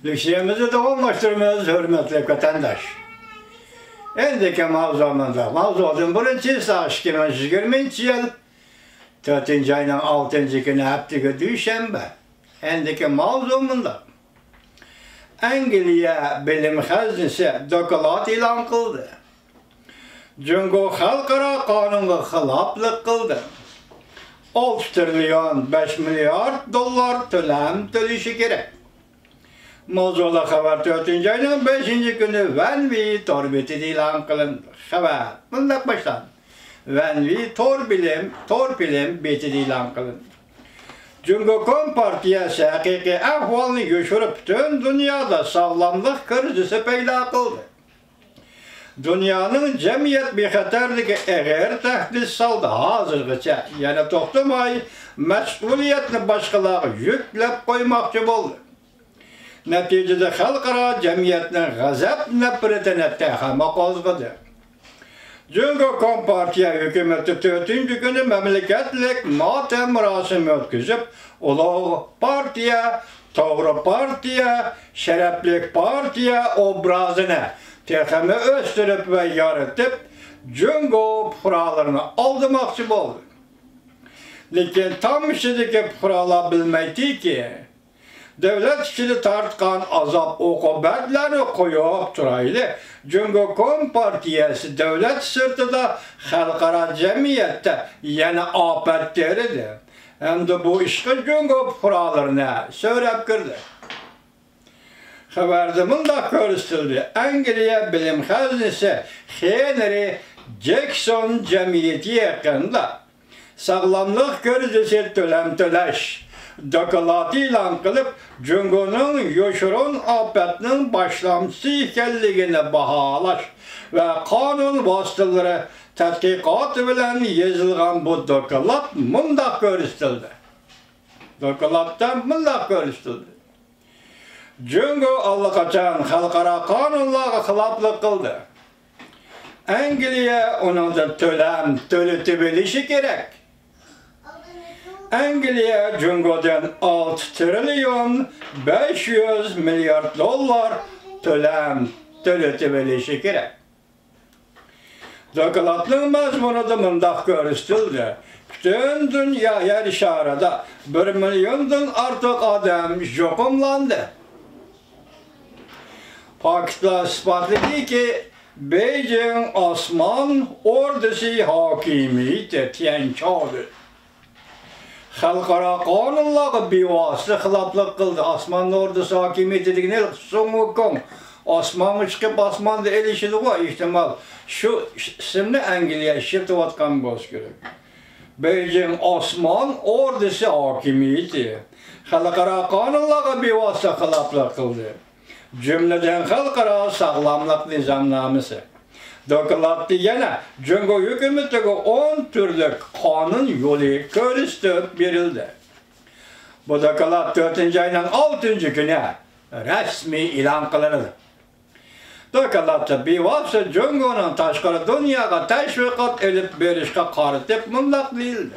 Lüksiyemizi davamlaştırmamız hürmetli vatandaş. Endiki mavzumuzun birinci saat 2020 yıl 4. ayının 6. günü haftaga düşenbe. Endiki mavzumunda Angliya bilim hazinesi dokulat ilan kıldı. Cungo halkara kanunga xilaflık kıldı. 6 trilyon 5 milyar dolar tölam төлüşü gerek. Mavzula haber 4. ayının 5. günü Venvi Torbeti ilan kılındı. Haber bundan başlandı. Venvi Torbilim beti ilan kılındı. Cumhuriyet Partiyası hakiki ahvalını göçürüp bütün dünyada sağlamlık krizisi peyda kıldı. Dünyanın cemiyet bir haterligi eğer tehdit saldı hazırgıça, yani toxtamay mesuliyetini başkaları yüklep koymakçı oldu. Neticede halkara cemiyetinin gazap nefretine tehama kozgadı. Cumhuriyet Partiya hükümeti 4. günü memleketlik matem murasimi ötküzüp, Ulu Partiya, Doğru Partiya, Şereflik Partiya obrazını tehama östürüp ve yaratıp, Cumhuriyet kurallarını aldımakçı oldu. Lakin tam işideki kurala bilmeydi ki, devlet işini tartkan azap okubetleri koyup duraydı. Cumhuriyet Partiyası devlet sırtıda halkara cemiyette yani afetleridir. Hem de bu işki Cumhuriyet kurallarına söylep girdi. Haberde mındak görüstüldü. Angliya bilim hazinesi Henry Jackson cemiyeti yakında sağlamlık krizisi töleş. Dokulat ilan kılıp Cungo'nun yoşurun afetinin başlamcısı ikenligini bahalaş ve kanun vasıtaları tədqiqatı bilen yazılgan bu dokulat mındak görüstüldü. Dokulattan mındak görüstüldü. Cungo allakaçan halkara kanunlara xilaflık kıldı. Angliya onun da tölütü bilişi gerek. Angliya Cungo'dan 6 trilyon 500 milyar dolar tölütü bilişi gerek. Dokulatın mazmunu da mındak görüstüldü. Bütün dünya yer şarada 1 milyondan artık adam jokumlandı. Pakistan ispatladı ki Beijing Osman ordusu hakimiyeti tiyançadı. Halkara kanunlara bivasıta xilaflık kıldı. Osman ordusu hakimiyeti dediğine Songukong. Osman'ı çıkıp Osman'da elişidi var ihtimal. Şu isimli Angliya şirtivatkan boz gerek. Beijing Osman ordusu hakimiyeti. Halkara kanunlara bivasıta xilaflık kıldı. Cümleden halkara sağlamlık nizamnaması. Dokulatı yana Cungo hükümetine 10 türlük kanun yolu körüstüp verildi. Bu dokulat 4. ayının 6. günü resmi ilan kılındı. Dokulatı bivası Cungo'nun taşkara dünyaya teşvikat edip berişke karıtıp mındak değildi.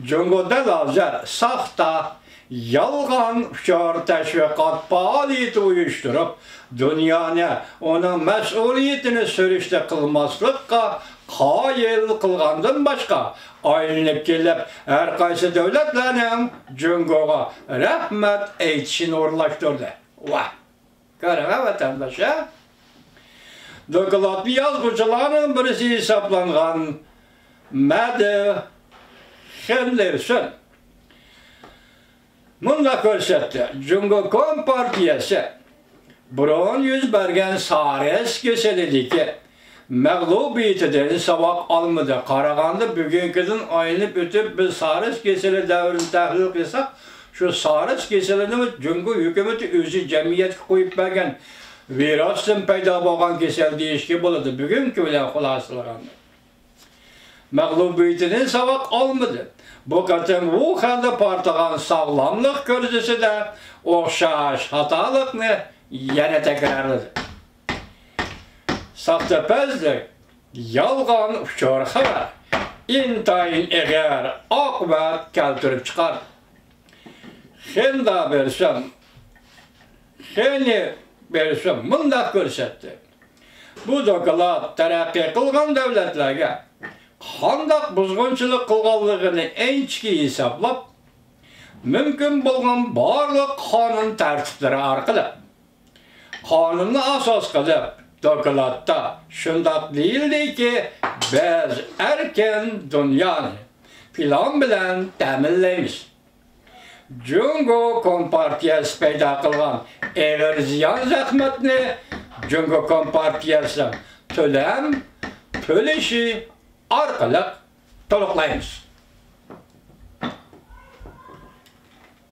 Cungo'da lazer sahta yalgan şar teşvikat faaliyeti uyuşturup dünyanı onun mesuliyetini sürüşte kılmaslıkka hayal kılgandan başka aylanıp gelip her kaysı devletlerinin Cungo'ga rahmet eytişini uğurlaştırdı. Vah! Göreme vatandaşa. Dokulatlı yazgıcıların birisi hesaplangan Medi Henderson mındak görsetti. Cumhuriyet Partiyası burun yüz bergen Sares keselideki mağlubiyetinden savak almadı. Karaganda bugünküden aynı ötüp biz Sares keseli devrini tahlil kılsak şu Sares keselini Cumhuriyet hükümeti özü cemiyet koyup bergen virasın peyda boğan kesel değişki buladı. Bugünkü bile xulasılarında. Mağlubiyetinden savak almadı. Bu katın bu halde partağın sağlamlık krizisi de oxşaş hatalıkını yine tekrarladı. Sahtepezlik, yalgan uçar haber, intayin eğer akıbet keltirip çıkar. Henda versem, Xeyni berisi mundaq ko'rsatdi. Bu doklad taraqqiy qilgan davlatlarga qandaq buzg'unchilik qilganligini enchiki hisoblab, mümkün bo'lgan barliq qonun tartiblari orqali qonunni asos qilib, dokladda shundoq deyildiki, biz erkin dunyoni plan bilan ta'minlaymiz. Jungo Kompartiyasi paydo qilgan eg'ir ziyon zahmatni Jungo Kompartiyasi to'lam to'lishi orqali to'liqlaymiz.